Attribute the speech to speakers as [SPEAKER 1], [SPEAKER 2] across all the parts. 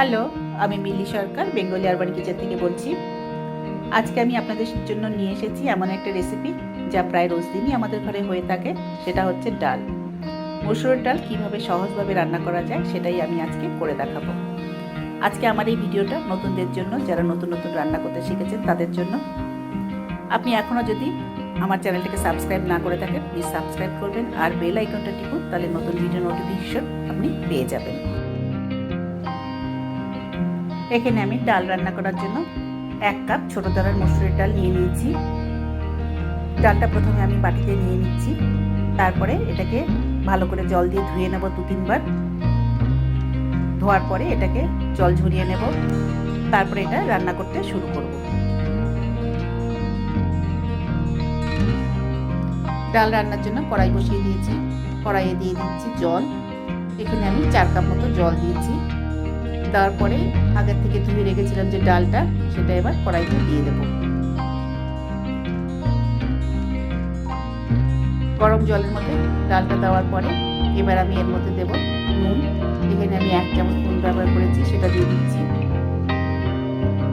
[SPEAKER 1] Hello, আমি মিলি সরকার Bengali urban kitchen থেকে বলছি। আজকে আমি আপনাদের জন্য নিয়ে এসেছি এমন একটা রেসিপি যা প্রায় রোজ দিনই আমাদের ঘরে হয়ে থাকে। সেটা হচ্ছে ডাল। মসুরের ডাল কীভাবে সহজভাবে রান্না করা যায় সেটাই আমি আজকে করে দেখাবো। আজকে আমার এই ভিডিওটা নতুনদের জন্য, যারা নতুন নতুন রান্না করতে শিখেছেন তাদের জন্য। আপনি এখনও যদি আমার চ্যানেলটাকে সাবস্ক্রাইব না করে থাকেন, প্লিজ সাবস্ক্রাইব করবেন আর বেল আইকনটা টিপুন, তাহলে নতুন ভিডিও নোটিফিকেশন আপনি পেয়ে যাবেন। এখানে আমি ডাল রান্না করার জন্য 1 কাপ ছোট দানার মসুরের ডাল নিয়ে নিয়েছি। ডালটা প্রথমে আমি বাটিতে নিয়ে নিচ্ছি, তারপরে এটাকে ভালো করে জল দিয়ে ধুয়ে নেব 2-3 বার। ধোয়ার পরে এটাকে জল ঝরিয়ে নেব, তারপরে এটা রান্না করতে শুরু করব। ডাল রান্নার জন্য কড়াই বসিয়ে দিয়েছি, কড়াইয়ে দিয়ে দিচ্ছি জল। এখানে আমি 4 কাপ মতো জল দিয়েছি। দেওয়ার পরে আগের থেকে ধুয়ে রেখেছিলাম যে ডালটা, সেটা এবার কড়াইতে দিয়ে দেব। গরম জলের মধ্যে ডালটা দেওয়ার পরে এবার আমি এর মধ্যে দেব নুন। এখানে আমি 1 চামচ নুন ব্যবহার করেছি, সেটা দিয়ে দিচ্ছি।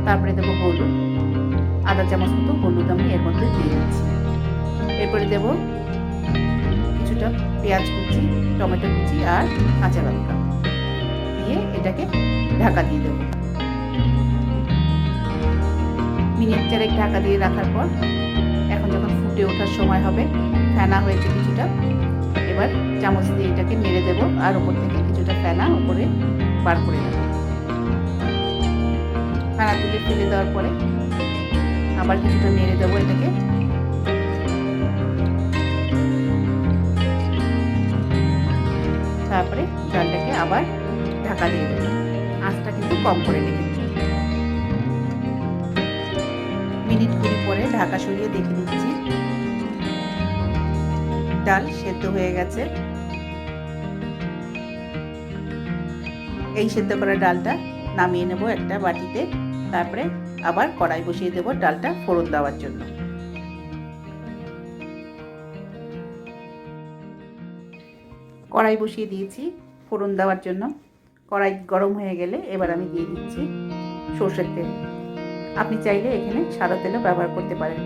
[SPEAKER 1] তারপরে দেবো হলুদ, আধা চামচ মতো হলুদ আমি এর মধ্যে দিয়ে দিচ্ছি। এরপরে দেব কিছুটা পেঁয়াজ কুচি, টমেটো কুচি আর কাঁচা লঙ্কা দিয়ে এটাকে ঢাকা দিয়ে দেবো। মিনিট 4 ঢাকা দিয়ে রাখার পর এখন যখন ফুটে ওঠার সময় হবে, ফেনা হয়েছে কিছুটা, এবার চামচ দিয়ে এটাকে নেড়ে দেবো আর ওপর থেকে কিছুটা ফেনা উপরে বার করে দেবো। ফেনা তুলে ফেলে দেওয়ার পরে আবার কিছুটা নেড়ে দেবো এটাকে। তারপরে ডালটাকে আবার ঢাকা দিয়ে দেবো। আঁচটা কিন্তু কম করে রেখেছি। মিনিট 20 পরে ঢাকা সরিয়ে দেখে নিচ্ছি, ডাল সেদ্ধ হয়ে গেছে। এই সেদ্ধ করা ডালটা নামিয়ে নেব একটা বাটিতে। তারপরে আবার কড়াই বসিয়ে দেব ডালটা ফোড়ন দেওয়ার জন্য। কড়াই বসিয়ে দিয়েছি ফোড়ন দেওয়ার জন্য। কড়াই গরম হয়ে গেলে এবার আমি দিয়ে দিচ্ছি সরষের তেল। আপনি চাইলে এখানে সাদা তেলও ব্যবহার করতে পারেন।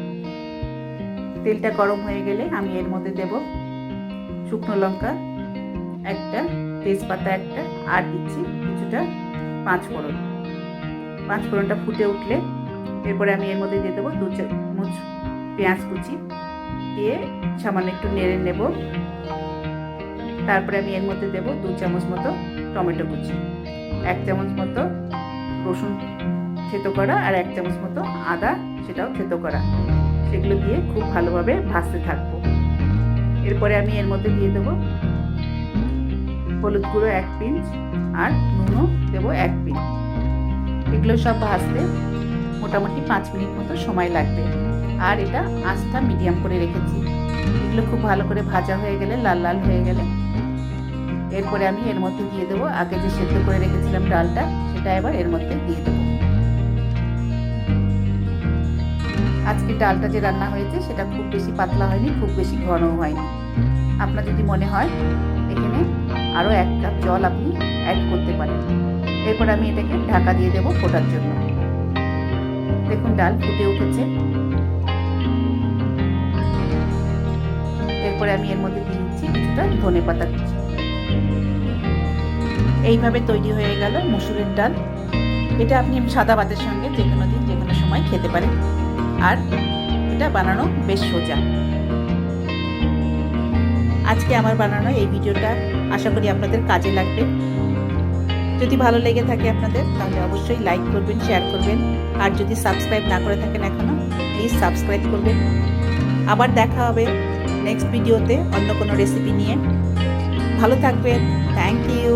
[SPEAKER 1] তেলটা গরম হয়ে গেলে আমি এর মধ্যে দেব শুকনো লঙ্কা একটা, তেজপাতা একটা, আর দিচ্ছি কিছুটা পাঁচ ফোড়ন। পাঁচ ফোড়নটা ফুটে উঠলে এরপরে আমি এর মধ্যে দিয়ে দেবো 2 চামচ পেঁয়াজ কুচি, দিয়ে সামান্য একটু নেড়ে নেব। তারপরে আমি এর মধ্যে দেব 2 চামচ মতো টমেটো কুচি, 1 চামচ মতো রসুন থেতো করা আর 1 চামচ মতো আদা, সেটাও থেতো করা। সেগুলো দিয়ে খুব ভালোভাবে ভাজতে থাকবো। এরপরে আমি এর মধ্যে দিয়ে দেব হলুদ গুঁড়ো 1 পিঞ্চ আর নুনও দেবো 1 পিঞ্চ। এগুলো সব ভাজতে মোটামুটি 5 মিনিট মতো সময় লাগবে। আর এটা আঁচটা মিডিয়াম করে রেখেছি। এগুলো খুব ভালো করে ভাজা হয়ে গেলে, লাল লাল হয়ে গেলে, এরপরে আমি এর মধ্যে দিয়ে দেবো আগে যে সেদ্ধ করে রেখেছিলাম ডালটা, সেটা এবার এর মধ্যে দিয়ে দেবো। আজকে ডালটা যে রান্না হয়েছে সেটা খুব বেশি পাতলা হয়নি, খুব বেশি ঘনও হয়নি। আপনার যদি মনে হয় এখানে আরও 1 কাপ জল আপনি অ্যাড করতে পারেন। এরপর আমি এটাকে ঢাকা দিয়ে দেবো ফোটার জন্য। দেখুন ডাল ফুটে উঠেছে। এরপরে আমি এর মধ্যে দিয়ে দিচ্ছি কিছুটা ধনেপাতা কুচি। এইভাবে তৈরি হয়ে গেল মসুরের ডাল। এটা আপনি সাদা ভাতের সঙ্গে যে কোনো দিন যে কোনো সময় খেতে পারেন। আর এটা বানানো বেশ সোজা। আজকে আমার বানানো এই ভিডিওটা আশা করি আপনাদের কাজে লাগবে। যদি ভালো লেগে থাকে আপনাদের, তাহলে অবশ্যই লাইক করবেন, শেয়ার করবেন। আর যদি সাবস্ক্রাইব না করে থাকেন এখনো, প্লিজ সাবস্ক্রাইব করবেন। আবার দেখা হবে নেক্সট ভিডিওতে অন্য কোনো রেসিপি নিয়ে। ভালো থাকবেন। Thank you.